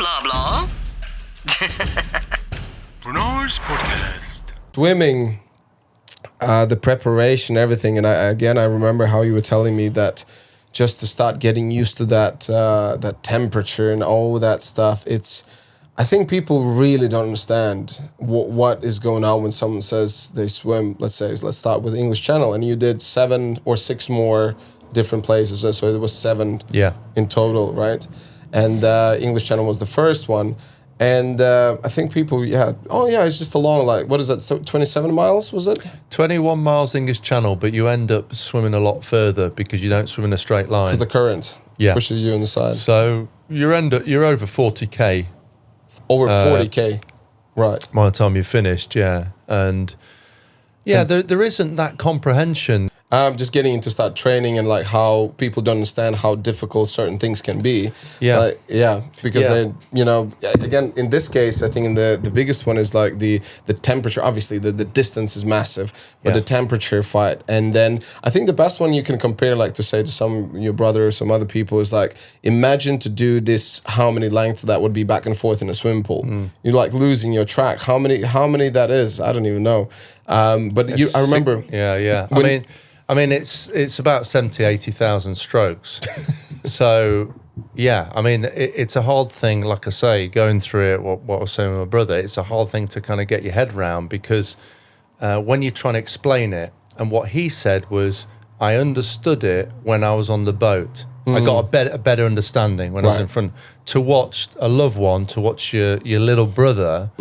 blah, blah. Renar's podcast. Swimming, the preparation, everything. And I remember how you were telling me that just to start getting used to that temperature and all that stuff, I think people really don't understand what is going on when someone says they swim. Let's start with English Channel, and you did 7 or 6 more different places, so there was 7 in total, right? And English Channel was the first one, and I think people, it's just a long, what is that? So 27 miles was it? 21 miles English Channel, but you end up swimming a lot further because you don't swim in a straight line. Because the current pushes you on the side. So you're over 40k. Over 40k, right? By the time you're finished, and there isn't that comprehension. Just getting into start training and how people don't understand how difficult certain things can be. Because they, again, in this case, I think in the biggest one is the temperature. Obviously, the distance is massive, but the temperature fight. And then I think the best one you can compare, to say to your brother or some other people, is imagine to do this. How many lengths that would be back and forth in a swimming pool? You're losing your track. How many that is? I don't even know. But I remember. I mean, it's about 80,000 strokes. So, it's a hard thing, like I say, going through it, what I was saying with my brother, it's a hard thing to kind of get your head around because when you're trying to explain it, and what he said was, I understood it when I was on the boat. I got a better understanding when I was in front. To watch a loved one, to watch your little brother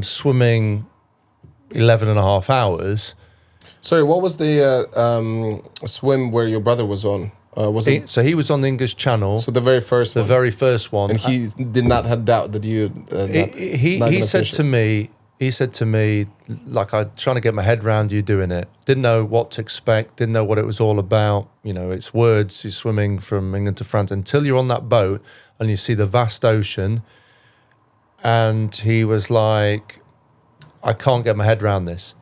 swimming 11 and a half hours. Sorry, what was the swim where your brother was on? So he was on the English Channel. So the very first one. The very first one. And he did not have doubt that you. He said to me, I'm trying to get my head around you doing it. Didn't know what to expect. Didn't know what it was all about. It's words. You're swimming from England to France until you're on that boat and you see the vast ocean. And he was like, I can't get my head around this,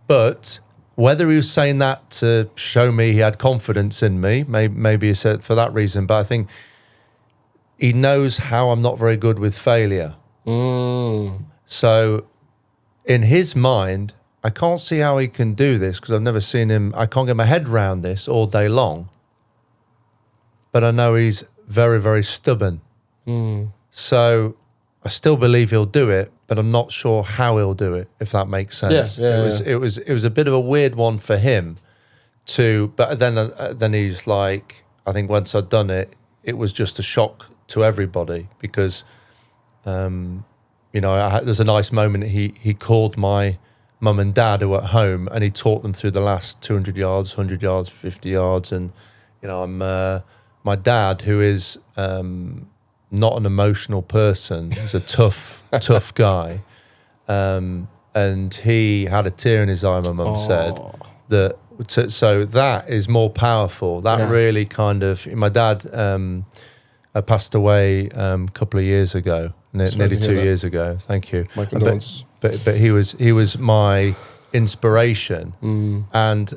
but. Whether he was saying that to show me he had confidence in me, maybe he said it for that reason, but I think he knows how I'm not very good with failure. So in his mind, I can't see how he can do this because I've never seen him. I can't get my head around this all day long. But I know he's very, very stubborn. So I still believe he'll do it, but I'm not sure how he'll do it, if that makes sense. It was a bit of a weird one for him but then he's like, I think once I'd done it, it was just a shock to everybody because, there's a nice moment. He called my mum and dad who were at home and he taught them through the last 200 yards, 100 yards, 50 yards. And, I'm my dad, who is... not an emotional person. He's a tough guy. And he had a tear in his eye, my mum said. So that is more powerful. That really kind of... My dad passed away a couple of years ago, nearly 2 years ago. Thank you. My condolences. But he was my inspiration. And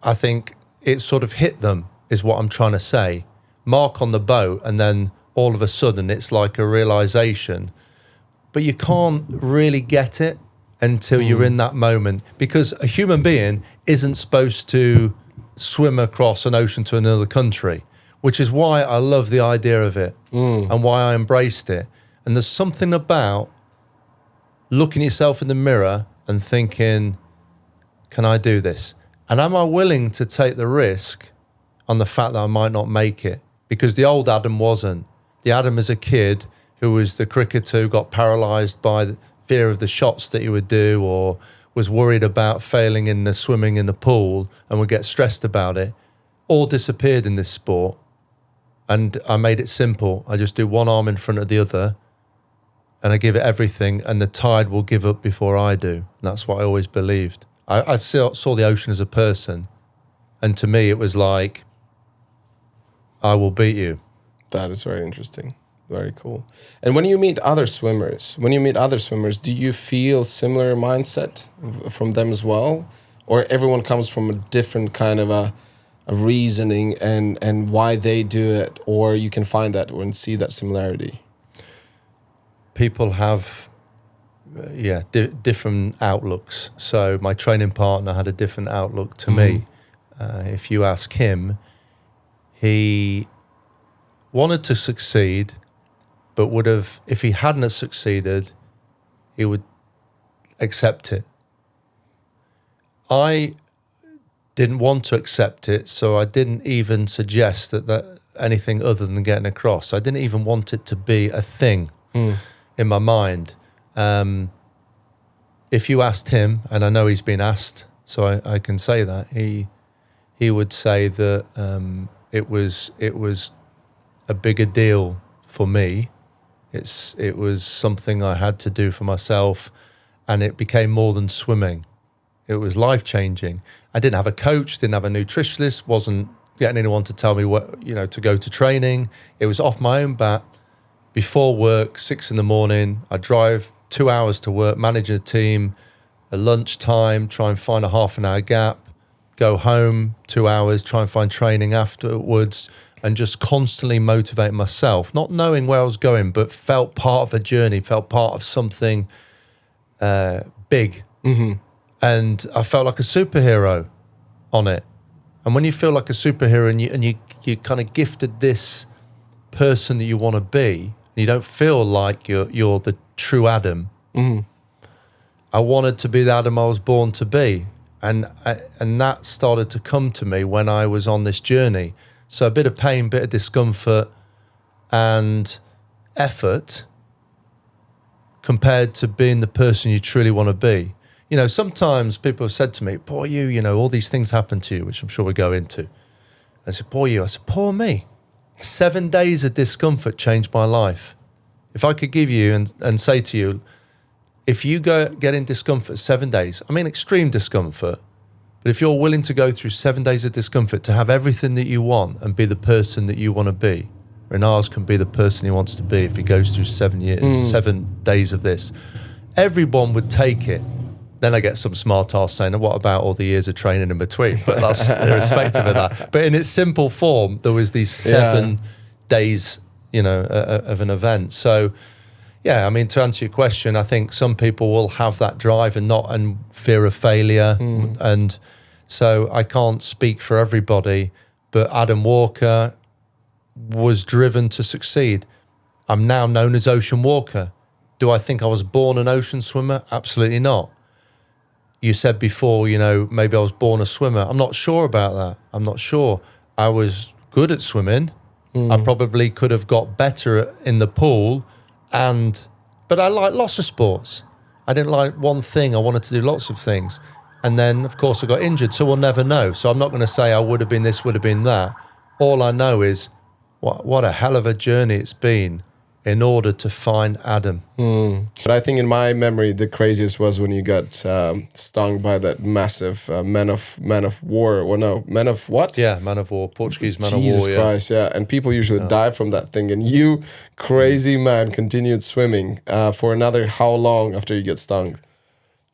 I think it sort of hit them, is what I'm trying to say. Mark on the boat, and then... all of a sudden, it's like a realization. But you can't really get it until you're in that moment. Because a human being isn't supposed to swim across an ocean to another country, which is why I love the idea of it and why I embraced it. And there's something about looking at yourself in the mirror and thinking, can I do this? And am I willing to take the risk on the fact that I might not make it? Because the old Adam wasn't. The Adam as a kid who was the cricketer who got paralysed by the fear of the shots that he would do or was worried about failing in the swimming in the pool and would get stressed about it, all disappeared in this sport. And I made it simple. I just do one arm in front of the other and I give it everything and the tide will give up before I do. And that's what I always believed. I saw the ocean as a person. And to me, it was like, I will beat you. That is very interesting. Very cool. And when you meet other swimmers, do you feel similar mindset from them as well? Or everyone comes from a different kind of a reasoning and why they do it? Or you can find that and see that similarity? people have different outlooks. So my training partner had a different outlook to me. If you ask him, he wanted to succeed, but would have, if he hadn't succeeded, he would accept it. I didn't want to accept it, so I didn't even suggest that anything other than getting across. I didn't even want it to be a thing in my mind. If you asked him, and I know he's been asked, so I can say that, he would say that it was a bigger deal for me. It was something I had to do for myself, and it became more than swimming. It was life-changing. I didn't have a coach, didn't have a nutritionist, wasn't getting anyone to tell me what, to go to training. It was off my own bat. Before work, 6 a.m, I'd drive 2 hours to work, manage a team, at lunchtime, try and find a half an hour gap, go home 2 hours, try and find training afterwards, and just constantly motivate myself, not knowing where I was going, but felt part of a journey, felt part of something big. Mm-hmm. And I felt like a superhero on it. And when you feel like a superhero and you kind of gifted this person that you want to be, and you don't feel like you're the true Adam. Mm-hmm. I wanted to be the Adam I was born to be. And that started to come to me when I was on this journey. So a bit of pain, bit of discomfort and effort compared to being the person you truly want to be. Sometimes people have said to me, poor you, all these things happen to you, which I'm sure we'll go into. I said, poor you. I said, poor me. 7 days of discomfort changed my life. If I could give you and say to you, if you get in discomfort 7 days, I mean extreme discomfort, but if you're willing to go through 7 days of discomfort to have everything that you want and be the person that you want to be, Renars can be the person he wants to be if he goes through 7 days of this. Everyone would take it. Then I get some smart ass saying, what about all the years of training in between? But that's irrespective of that. But in its simple form, there was these 7 days, of an event. So, yeah, I mean, to answer your question, I think some people will have that drive and fear of failure. And so I can't speak for everybody, but Adam Walker was driven to succeed. I'm now known as Ocean Walker. Do I think I was born an ocean swimmer? Absolutely not. You said before, maybe I was born a swimmer. I'm not sure about that. I'm not sure. I was good at swimming. I probably could have got better in the pool, but I like lots of sports. I didn't like one thing. I wanted to do lots of things. And then, of course, I got injured, so we'll never know. So I'm not going to say I would have been this, would have been that. All I know is what a hell of a journey it's been in order to find Adam. But I think in my memory, the craziest was when you got stung by that massive man of war. Well, no, man of what? Yeah, man of war, Portuguese man of war. Jesus Christ, yeah. And people usually die from that thing. And you, crazy man, continued swimming for another how long after you get stung?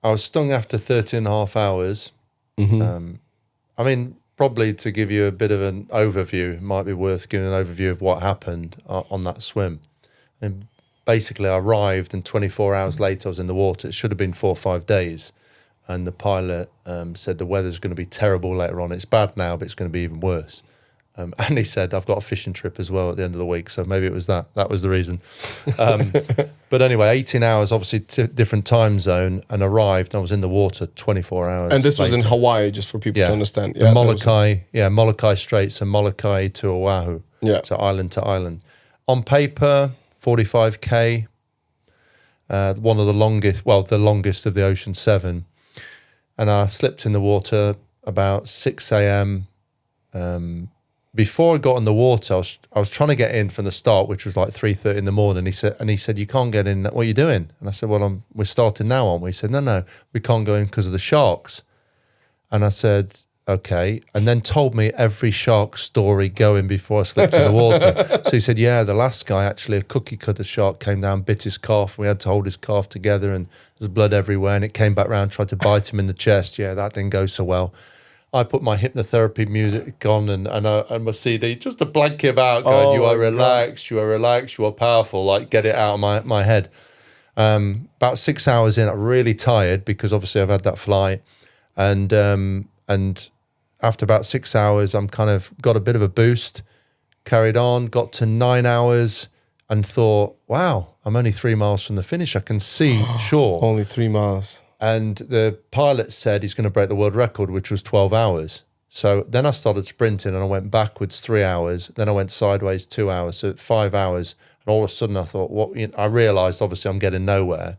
I was stung after 13 and a half hours. I mean, probably to give you a bit of an overview, it might be worth giving an overview of what happened on that swim. And basically I arrived and 24 hours later I was in the water. It should have been 4 or 5 days. And the pilot said the weather's going to be terrible later on. It's bad now, but it's going to be even worse. And he said, I've got a fishing trip as well at the end of the week. So maybe it was that. That was the reason. But anyway, 18 hours, obviously different time zone, and arrived. I was in the water 24 hours And this later. was in Hawaii, just for people to understand. Yeah, Molokai Straits and Molokai to Oahu. Yeah. So island to island. On paper, 45K, one of the longest of the Ocean 7. And I slipped in the water about 6 a.m. Before I got in the water, I was trying to get in from the start, which was like 3:30 in the morning. He said, you can't get in. What are you doing? And I said, well, we're starting now, aren't we? He said, no, we can't go in because of the sharks. And I said, okay. And then told me every shark story going before I slipped in the water. So he said, yeah, the last guy, actually, a cookie cutter shark came down, bit his calf. We had to hold his calf together and there's blood everywhere. And it came back round, tried to bite him in the chest. Yeah, that didn't go so well. I put my hypnotherapy music on and my CD just to blank him out, going, "You are relaxed, you are relaxed, you are powerful." Like, get it out of my head. About 6 hours in, I'm really tired because obviously I've had that flight, and after about 6 hours, I'm kind of got a bit of a boost. Carried on, got to 9 hours, and thought, "Wow, I'm only 3 miles from the finish. I can see shore." Only 3 miles. And the pilot said he's going to break the world record, which was 12 hours. So then I started sprinting and I went backwards 3 hours. Then I went sideways 2 hours, so 5 hours. And all of a sudden I thought, I realised obviously I'm getting nowhere.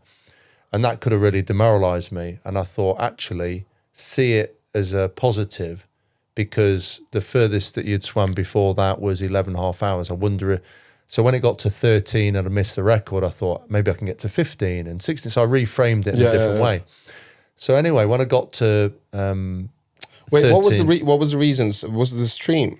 And that could have really demoralised me. And I thought, actually, see it as a positive, because the furthest that you'd swam before that was 11.5 hours. I wonder so when it got to 13 and I missed the record, I thought maybe I can get to 15 and 16. So I reframed it in a different way. So anyway, when I got to 13, what was the reasons? Was it the stream?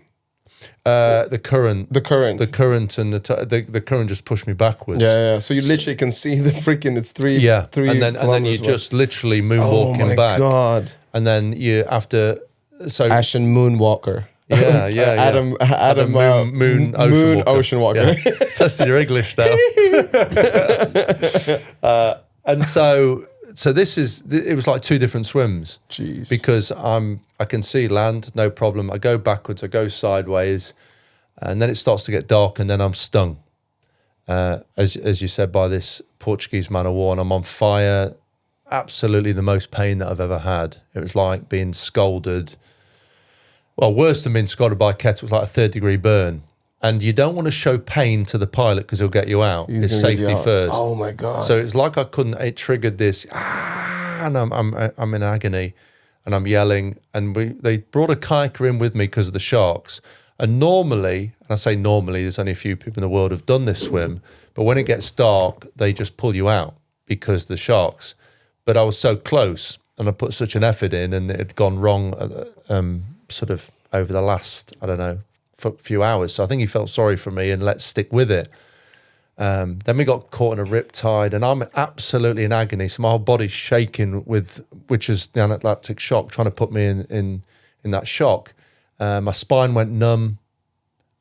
The current. The current. The current and the current just pushed me backwards. Yeah. So you literally can see the freaking, it's three and then you just literally moonwalking back. Oh my God. And then you after Ashen Moonwalker. Yeah. Adam Moon Ocean Walker. Yeah. Testing your English now. And so it was like two different swims. Jeez. Because I can see land, no problem. I go backwards, I go sideways, and then it starts to get dark, and then I'm stung. As you said, by this Portuguese man of war, and I'm on fire. Absolutely the most pain that I've ever had. It was like being scalded. Well, worse than being scalded by a kettle. It was like a 3rd-degree burn. And you don't want to show pain to the pilot because he'll get you out. It's safety first. Oh my God. So it's like it triggered this, and I'm in agony, and I'm yelling. And they brought a kayaker in with me because of the sharks. And normally, and I say normally, there's only a few people in the world who've done this swim, but when it gets dark, they just pull you out because the sharks. But I was so close, and I put such an effort in, and it had gone wrong sort of over the last, I don't know, few hours. So I think he felt sorry for me and let's stick with it. Then we got caught in a riptide, and I'm absolutely in agony. So my whole body's shaking which is the anaphylactic shock, trying to put me in that shock. My spine went numb,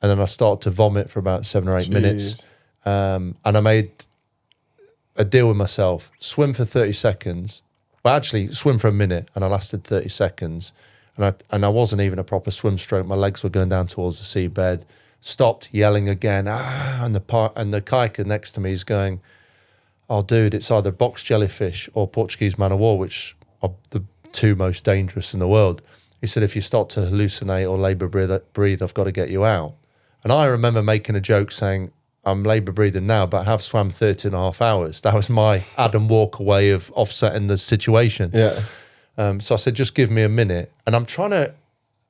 and then I started to vomit for about 7 or 8 minutes. And I made a deal with myself: swim for 30 seconds. Well, actually, swim for a minute, and I lasted 30 seconds. And I wasn't even a proper swim stroke. My legs were going down towards the seabed. Stopped, yelling again. And the kayaker next to me is going, "Oh, dude, it's either box jellyfish or Portuguese man of war, which are the two most dangerous in the world." He said, "If you start to hallucinate or labour breathe, I've got to get you out." And I remember making a joke saying, "I'm labour breathing now, but I have swam 13.5 hours." That was my Adam Walker way of offsetting the situation. Yeah. So I said, "Just give me a minute." And I'm trying to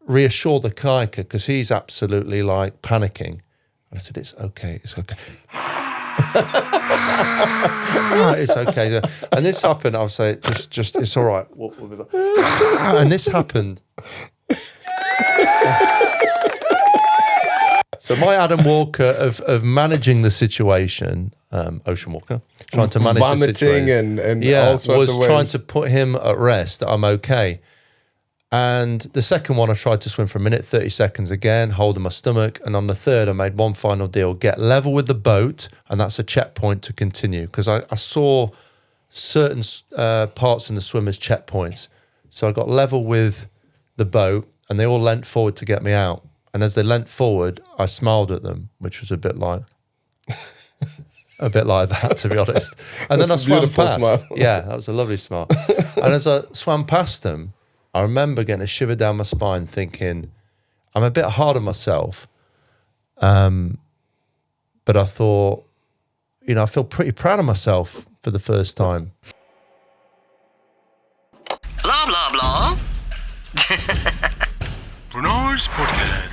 reassure the kayaker because he's absolutely like panicking. And I said, "It's okay, it's okay." It's okay. And this happened, I'll say, just it's all right. And this happened. So my Adam Walker of managing the situation, Ocean Walker, trying to manage the situation. Vomiting and all sorts of ways. Was trying to put him at rest, that I'm okay. And the second one, I tried to swim for a minute, 30 seconds again, holding my stomach. And on the third, I made one final deal: get level with the boat, and that's a checkpoint to continue. Because I saw certain parts in the swim as checkpoints. So I got level with the boat, and they all leant forward to get me out. And as they leant forward, I smiled at them, which was a bit like that, to be honest. And then I swam past. Smile. Yeah, that was a lovely smile. And as I swam past them, I remember getting a shiver down my spine, thinking, I'm a bit hard on myself. But I thought, I feel pretty proud of myself for the first time. Blah, blah, blah. Renarspodcast.